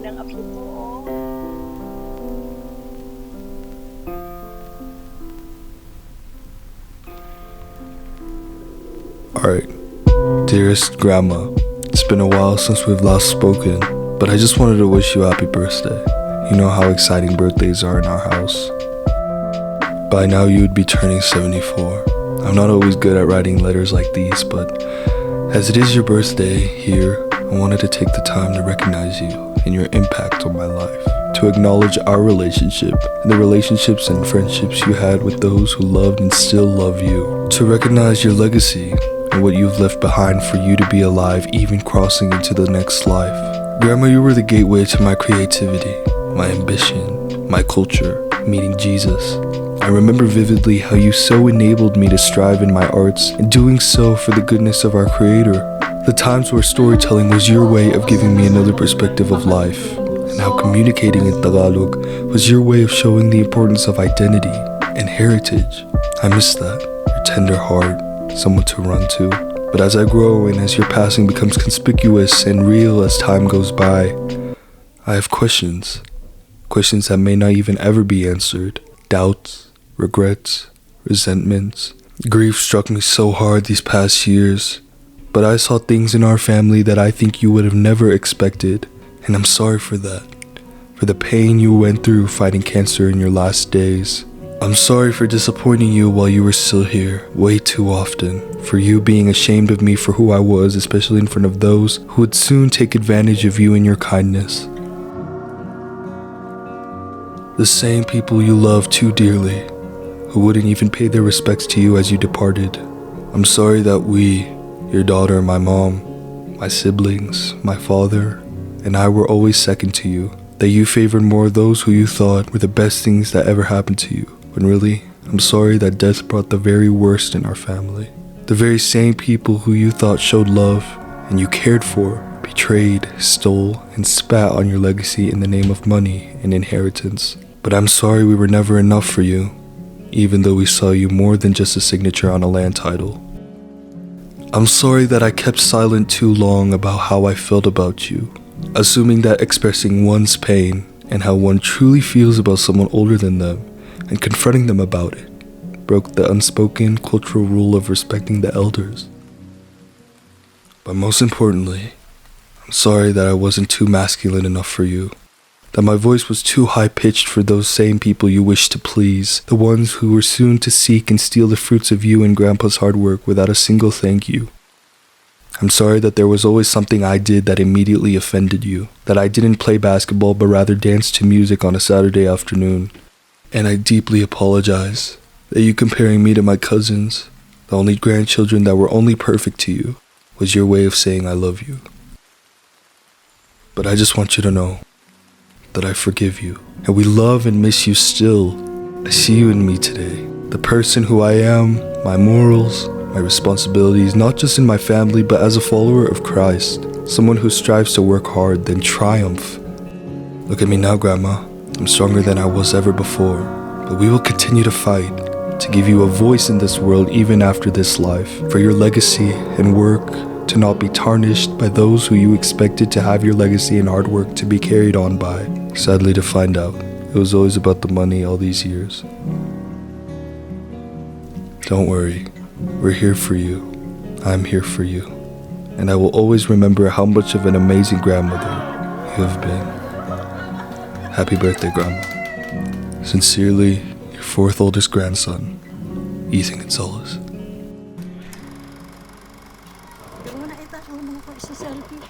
ng apo ko, oh. Alright, dearest Grandma, it's been a while since we've last spoken, but I just wanted to wish you a happy birthday. You know how exciting birthdays are in our house. By now you would be turning 74. I'm not always good at writing letters like these, but as it is your birthday here, I wanted to take the time to recognize you and your impact on my life, to acknowledge our relationship and the relationships and friendships you had with those who loved and still love you, to recognize your legacy and what you've left behind for you to be alive, even crossing into the next life. Grandma, you were the gateway to my creativity, my ambition, my culture, meeting Jesus. I remember vividly how you so enabled me to strive in my arts, and doing so for the goodness of our Creator. The times where storytelling was your way of giving me another perspective of life, and how communicating in Tagalog was your way of showing the importance of identity and heritage. I miss that, your tender heart, someone to run to. But as I grow and as your passing becomes conspicuous and real as time goes by, I have questions that may not even ever be answered. Doubts, regrets, resentments. Grief struck me so hard these past years, but I saw things in our family that I think you would have never expected, and I'm sorry for that, for the pain you went through fighting cancer in your last days. I'm sorry for disappointing you while you were still here, way too often, for you being ashamed of me for who I was, especially in front of those who would soon take advantage of you and your kindness. The same people you love too dearly, who wouldn't even pay their respects to you as you departed. I'm sorry that we, your daughter, my mom, my siblings, my father, and I were always second to you, that you favored more those who you thought were the best things that ever happened to you. When really, I'm sorry that death brought the very worst in our family. The very same people who you thought showed love and you cared for, betrayed, stole, and spat on your legacy in the name of money and inheritance. But I'm sorry we were never enough for you, even though we saw you more than just a signature on a land title. I'm sorry that I kept silent too long about how I felt about you, assuming that expressing one's pain and how one truly feels about someone older than them and confronting them about it broke the unspoken cultural rule of respecting the elders. But most importantly, I'm sorry that I wasn't too masculine enough for you, that my voice was too high-pitched for those same people you wished to please, the ones who were soon to seek and steal the fruits of you and Grandpa's hard work without a single thank you. I'm sorry that there was always something I did that immediately offended you, that I didn't play basketball but rather danced to music on a Saturday afternoon. And I deeply apologize that you comparing me to my cousins, the only grandchildren that were only perfect to you, was your way of saying I love you. But I just want you to know that I forgive you, and we love and miss you still. I see you in me today, the person who I am, my morals, my responsibilities, not just in my family but as a follower of Christ, someone who strives to work hard, then triumph. Look at me now, Grandma. I'm stronger than I was ever before, but we will continue to fight, to give you a voice in this world even after this life, for your legacy and work to not be tarnished by those who you expected to have your legacy and hard work to be carried on by. Sadly to find out, it was always about the money all these years. Don't worry, we're here for you. I'm here for you. And I will always remember how much of an amazing grandmother you have been. Happy birthday, Grandma. Sincerely, your fourth oldest grandson, Ethan Gonzales. Doon na ita, huwag mo na ko isa selfie.